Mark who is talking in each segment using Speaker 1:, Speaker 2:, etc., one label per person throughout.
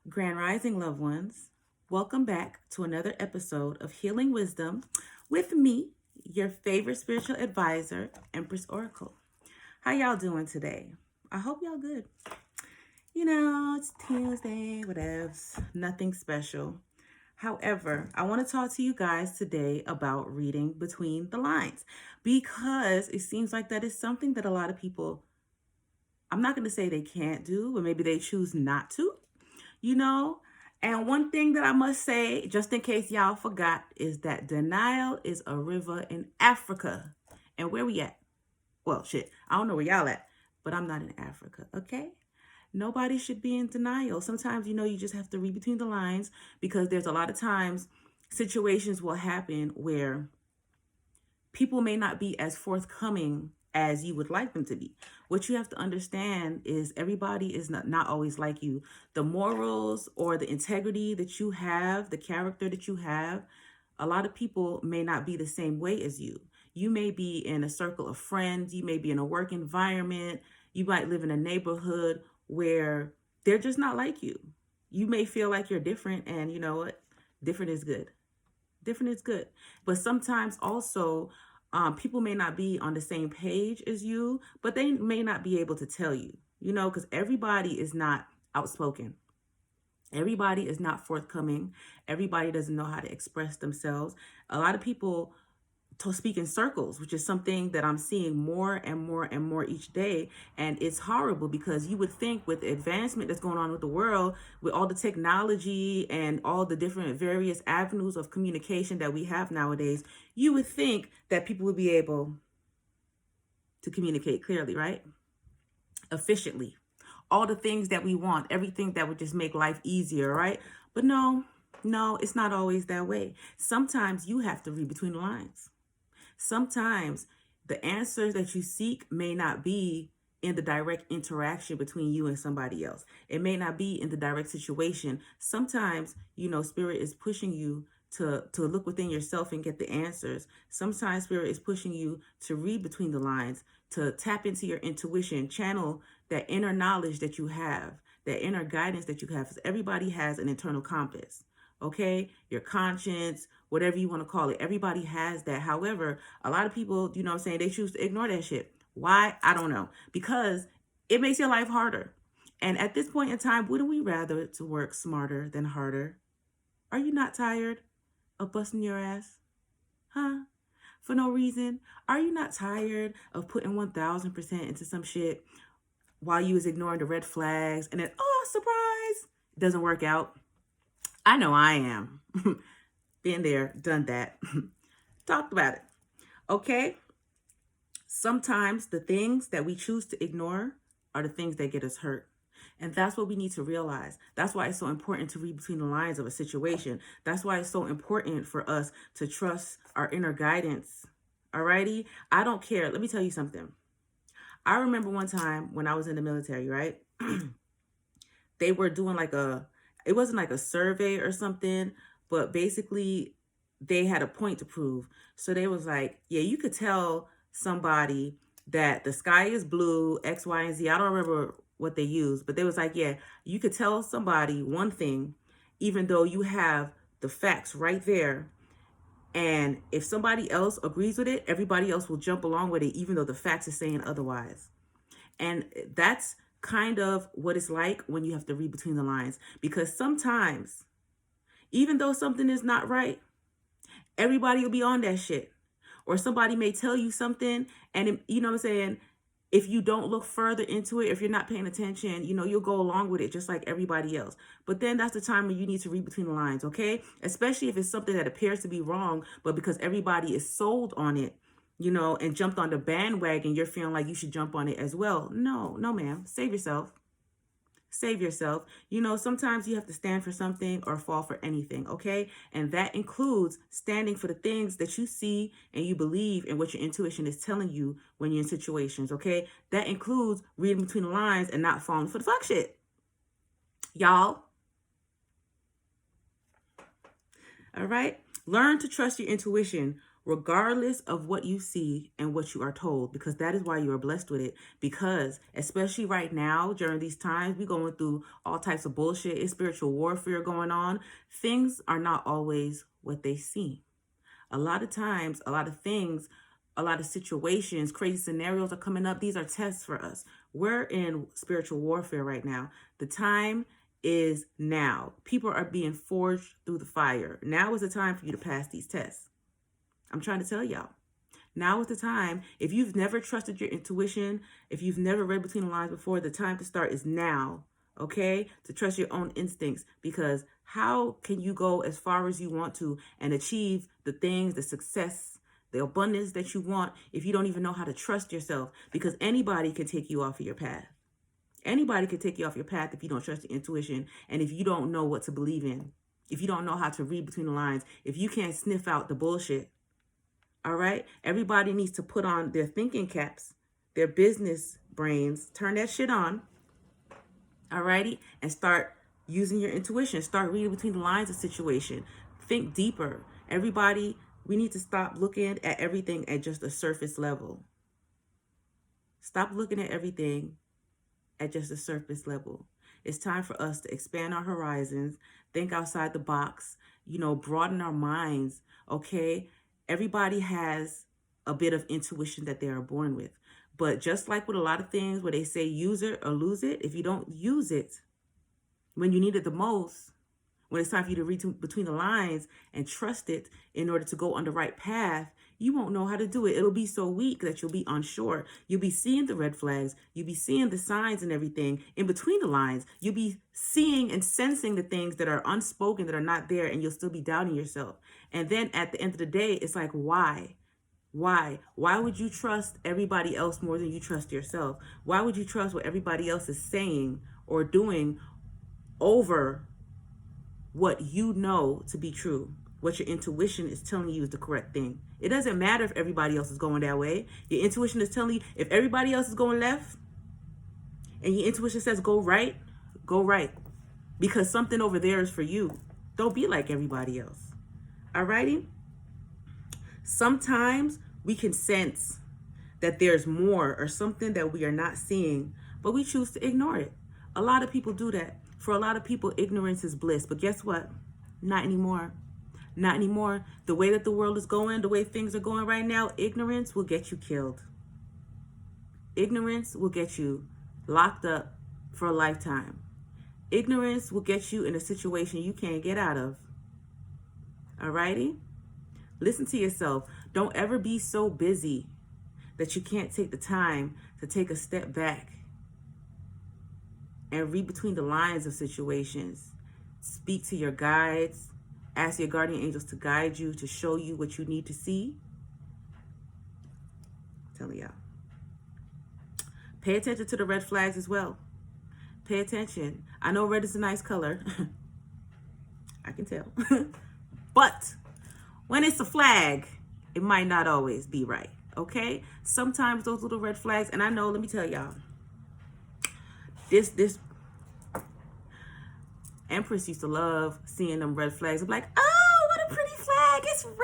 Speaker 1: Grand Rising loved ones, welcome back to another episode of Healing Wisdom with me, your favorite spiritual advisor, Empress Oracle. How y'all doing today? I hope y'all good. It's Tuesday, whatevs, nothing special. However, I want to talk to you guys today about reading between the lines because it seems like that is something that a lot of people, I'm not going to say they can't do, but maybe they choose not to, you know? And one thing that I must say, just in case y'all forgot, is that denial is a river in Africa. And where we at? Well, shit, I don't know where y'all at, but I'm not in Africa, okay? Nobody should be in denial. Sometimes, you just have to read between the lines because there's a lot of times situations will happen where people may not be as forthcoming as you would like them to be. What you have to understand is everybody is not always like you. The morals or the integrity that you have, the character that you have, a lot of people may not be the same way as you. You may be in a circle of friends, you may be in a work environment, you might live in a neighborhood where they're just not like you. You may feel like you're different, and you know what? Different is good. Different is good. But sometimes also, people may not be on the same page as you, but they may not be able to tell you, because everybody is not outspoken. Everybody is not forthcoming. Everybody doesn't know how to express themselves. A lot of people to speak in circles, which is something that I'm seeing more and more and more each day. And it's horrible because you would think with the advancement that's going on with the world, with all the technology and all the different various avenues of communication that we have nowadays, you would think that people would be able to communicate clearly, right? Efficiently. All the things that we want, everything that would just make life easier, right? But no, it's not always that way. Sometimes you have to read between the lines. Sometimes the answers that you seek may not be in the direct interaction between you and somebody else. It may not be in the direct situation. Sometimes, spirit is pushing you to look within yourself and get the answers. Sometimes spirit is pushing you to read between the lines, to tap into your intuition, channel that inner knowledge that you have, that inner guidance that you have. Because everybody has an internal compass. Okay, your conscience, whatever you want to call it, everybody has that. However, a lot of people, they choose to ignore that shit. Why? I don't know. Because it makes your life harder. And at this point in time, wouldn't we rather to work smarter than harder? Are you not tired of busting your ass? Huh? For no reason? Are you not tired of putting 1000% into some shit while you was ignoring the red flags and then, oh, surprise, it doesn't work out? I know I am. Been there, done that. Talked about it. Okay? Sometimes the things that we choose to ignore are the things that get us hurt. And that's what we need to realize. That's why it's so important to read between the lines of a situation. That's why it's so important for us to trust our inner guidance. Alrighty? I don't care. Let me tell you something. I remember one time when I was in the military, right? They were doing it wasn't like a survey or something, but basically they had a point to prove. So they was like, yeah, you could tell somebody that the sky is blue, X, Y, and Z. I don't remember what they used, but they was like, yeah, you could tell somebody one thing, even though you have the facts right there. And if somebody else agrees with it, everybody else will jump along with it, even though the facts are saying otherwise. And that's kind of what it's like when you have to read between the lines. Because sometimes, even though something is not right, everybody will be on that shit. Or somebody may tell you something, and you know what I'm saying? If you don't look further into it, if you're not paying attention, you'll go along with it just like everybody else. But then that's the time when you need to read between the lines, okay? Especially if it's something that appears to be wrong, but because everybody is sold on it, and jumped on the bandwagon, you're feeling like you should jump on it as well. No, ma'am. Save yourself. Save yourself. Sometimes you have to stand for something or fall for anything, okay? And that includes standing for the things that you see and you believe in what your intuition is telling you when you're in situations, okay? That includes reading between the lines and not falling for the fuck shit. Y'all. All right? Learn to trust your intuition regardless of what you see and what you are told, because that is why you are blessed with it. Because especially right now, during these times, we're going through all types of bullshit. It's spiritual warfare going on. Things are not always what they seem. A lot of times, a lot of things, a lot of situations, crazy scenarios are coming up. These are tests for us. We're in spiritual warfare right now. The time is now. People are being forged through the fire. Now is the time for you to pass these tests. I'm trying to tell y'all. Now is the time. If you've never trusted your intuition, if you've never read between the lines before, the time to start is now, okay? To trust your own instincts, because how can you go as far as you want to and achieve the things, the success, the abundance that you want if you don't even know how to trust yourself? Because anybody can take you off of your path. Anybody can take you off your path if you don't trust your intuition and if you don't know what to believe in, if you don't know how to read between the lines, if you can't sniff out the bullshit. All right. Everybody needs to put on their thinking caps, their business brains, turn that shit on. All righty. And start using your intuition. Start reading between the lines of situation. Think deeper. Everybody, we need to stop looking at everything at just a surface level. Stop looking at everything at just a surface level. It's time for us to expand our horizons, think outside the box, broaden our minds. Okay. Everybody has a bit of intuition that they are born with. But just like with a lot of things where they say use it or lose it, if you don't use it when you need it the most, when it's time for you to read between the lines and trust it in order to go on the right path, you won't know how to do it. It'll be so weak that you'll be unsure. You'll be seeing the red flags. You'll be seeing the signs and everything in between the lines. You'll be seeing and sensing the things that are unspoken, that are not there, and you'll still be doubting yourself. And then at the end of the day, it's like, why? Why? Why would you trust everybody else more than you trust yourself? Why would you trust what everybody else is saying or doing over what you know to be true? What your intuition is telling you is the correct thing. It doesn't matter if everybody else is going that way. Your intuition is telling you if everybody else is going left and your intuition says go right, go right. Because something over there is for you. Don't be like everybody else. Alrighty? Sometimes we can sense that there's more or something that we are not seeing, but we choose to ignore it. A lot of people do that. For a lot of people, ignorance is bliss. But guess what? Not anymore. Not anymore. The way that the world is going, the way things are going right now, ignorance will get you killed. Ignorance will get you locked up for a lifetime. Ignorance will get you in a situation you can't get out of. Alrighty? Listen to yourself. Don't ever be so busy that you can't take the time to take a step back and read between the lines of situations. Speak to your guides. Ask your guardian angels to guide you, to show you what you need to see. I'm telling y'all. Pay attention to the red flags as well. Pay attention. I know red is a nice color. I can tell. But when it's a flag, it might not always be right. Okay? Sometimes those little red flags, and I know, let me tell y'all, this Empress used to love seeing them red flags. I'm like, oh, what a pretty flag. It's red.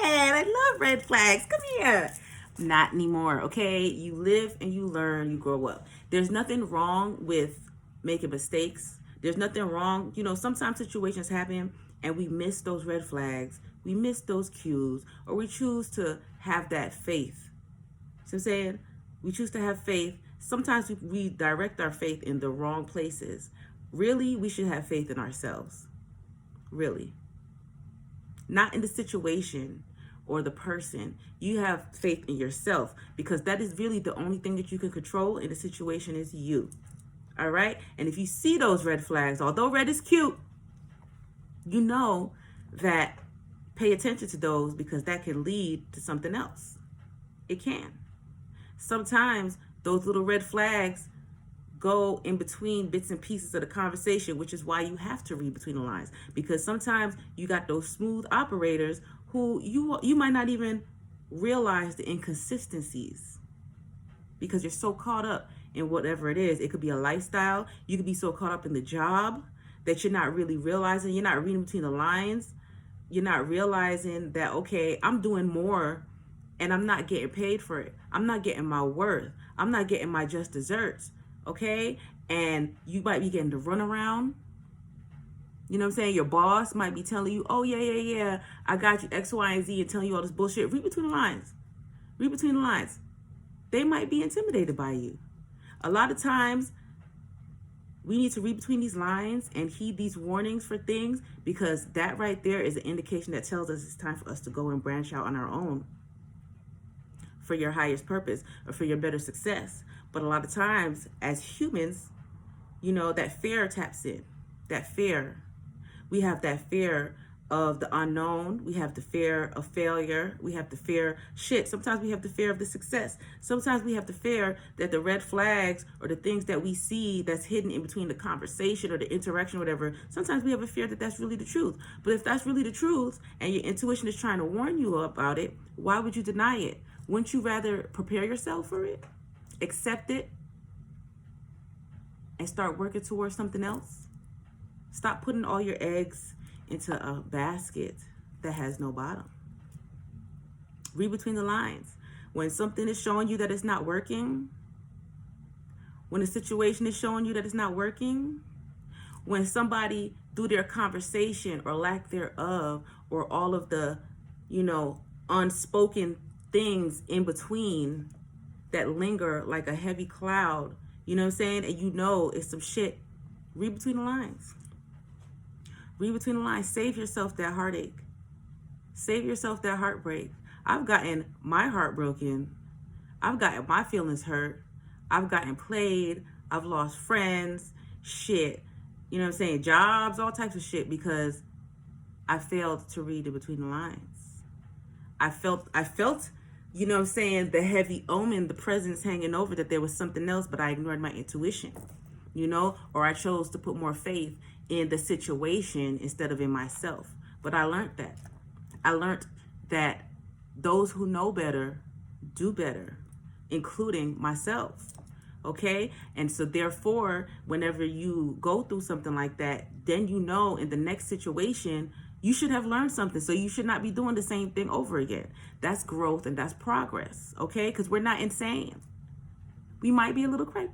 Speaker 1: I love red flags. Come here. Not anymore, okay? You live and you learn, you grow up. There's nothing wrong with making mistakes. There's nothing wrong. Sometimes situations happen and we miss those red flags. We miss those cues, or we choose to have that faith. So I'm saying we choose to have faith. Sometimes we direct our faith in the wrong places. Really, we should have faith in ourselves. Really. Not in the situation or the person. You have faith in yourself, because that is really the only thing that you can control in the situation is you. All right? And if you see those red flags, although red is cute, you know that pay attention to those, because that can lead to something else. It can. Sometimes those little red flags go in between bits and pieces of the conversation, which is why you have to read between the lines, because sometimes you got those smooth operators who you might not even realize the inconsistencies, because you're so caught up in whatever it is. It could be a lifestyle. You could be so caught up in the job that you're not really realizing, you're not reading between the lines you're not realizing that, okay, I'm doing more and I'm not getting paid for it. I'm not getting my worth. I'm not getting my just desserts. Okay? And you might be getting the runaround. You know what I'm saying? Your boss might be telling you, oh, yeah, I got you X, Y, and Z, and telling you all this bullshit. Read between the lines. Read between the lines. They might be intimidated by you. A lot of times, we need to read between these lines and heed these warnings for things, because that right there is an indication that tells us it's time for us to go and branch out on our own for your highest purpose or for your better success. But a lot of times, as humans, you know, that fear taps in. That fear. We have that fear of the unknown. We have the fear of failure. We have the fear, sometimes we have the fear of the success. Sometimes we have the fear that the red flags or the things that we see that's hidden in between the conversation or the interaction or whatever, sometimes we have a fear that that's really the truth. But if that's really the truth and your intuition is trying to warn you about it, why would you deny it? Wouldn't you rather prepare yourself for it, accept it, and start working towards something else? Stop putting all your eggs into a basket that has no bottom. Read between the lines. When something is showing you that it's not working, when a situation is showing you that it's not working, when somebody, through their conversation or lack thereof, or all of the, you know, unspoken things in between that linger like a heavy cloud, you know what I'm saying? And you know it's some shit. Read between the lines. Read between the lines. Save yourself that heartache. Save yourself that heartbreak. I've gotten my heart broken. I've gotten my feelings hurt. I've gotten played. I've lost friends. Shit. You know what I'm saying? Jobs, all types of shit, because I failed to read in between the lines. I felt, you know what I'm saying, the heavy omen, the presence hanging over, that there was something else, but I ignored my intuition, you know, or I chose to put more faith in the situation instead of in myself. But I learned that. I learned that those who know better do better, including myself. Okay? And so therefore, whenever you go through something like that, then you know in the next situation, you should have learned something. So you should not be doing the same thing over again. That's growth and that's progress. Okay? Because we're not insane. We might be a little cray,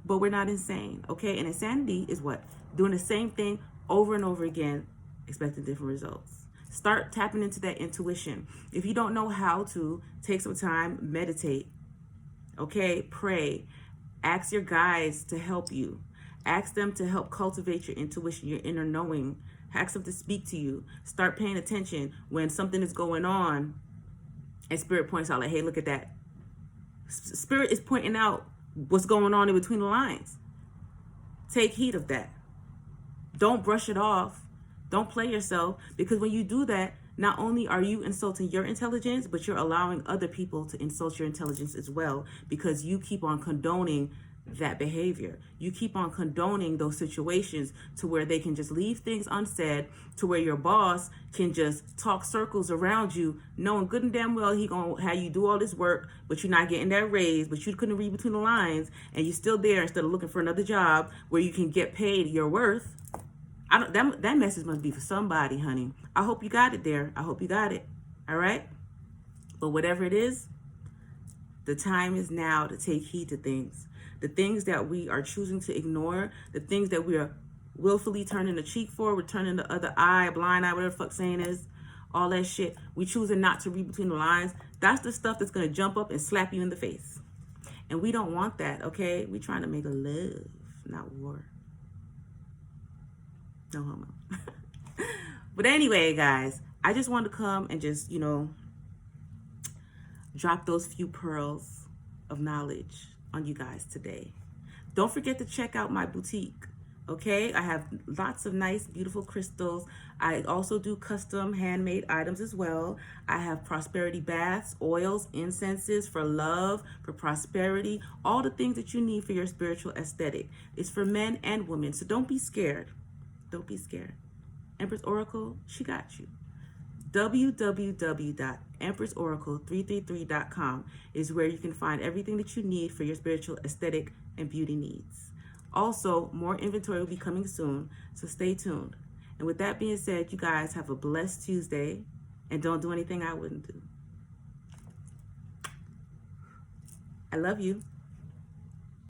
Speaker 1: but we're not insane. Okay? And insanity is what? Doing the same thing over and over again, expecting different results. Start tapping into that intuition. If you don't know how to, take some time, meditate. Okay? Pray. Ask your guides to help you. Ask them to help cultivate your intuition, your inner knowing. Ask them to speak to you. Start paying attention when something is going on and Spirit points out, like, hey, look at that. Spirit is pointing out what's going on in between the lines. Take heed of that. Don't brush it off. Don't play yourself, because when you do that, not only are you insulting your intelligence, but you're allowing other people to insult your intelligence as well, because you keep on condoning that behavior. You keep on condoning those situations to where they can just leave things unsaid, to where your boss can just talk circles around you, knowing good and damn well he gonna have you do all this work, but you're not getting that raise, but you couldn't read between the lines, and you're still there instead of looking for another job where you can get paid your worth. That message must be for somebody, honey. I hope you got it there. I hope you got it. All right? But whatever it is, the time is now to take heed to things. The things that we are choosing to ignore, the things that we are willfully turning the cheek for, we're turning the other eye, blind eye, whatever the fuck saying is, all that shit. We choosing not to read between the lines. That's the stuff that's going to jump up and slap you in the face. And we don't want that, okay? We're trying to make a love, not war. No homo. But anyway, guys, I just wanted to come and just, you know, drop those few pearls of knowledge on you guys today. Don't forget to check out my boutique. Okay, I have lots of nice, beautiful crystals. I also do custom handmade items as well. I have prosperity baths, oils, incenses for love, for prosperity, all the things that you need for your spiritual aesthetic. It's for men and women, so don't be scared. Don't be scared. Empress Oracle, she got you. www.empressoracle333.com is where you can find everything that you need for your spiritual aesthetic and beauty needs. Also, more inventory will be coming soon, so stay tuned. And with that being said, you guys have a blessed Tuesday and don't do anything I wouldn't do. I love you.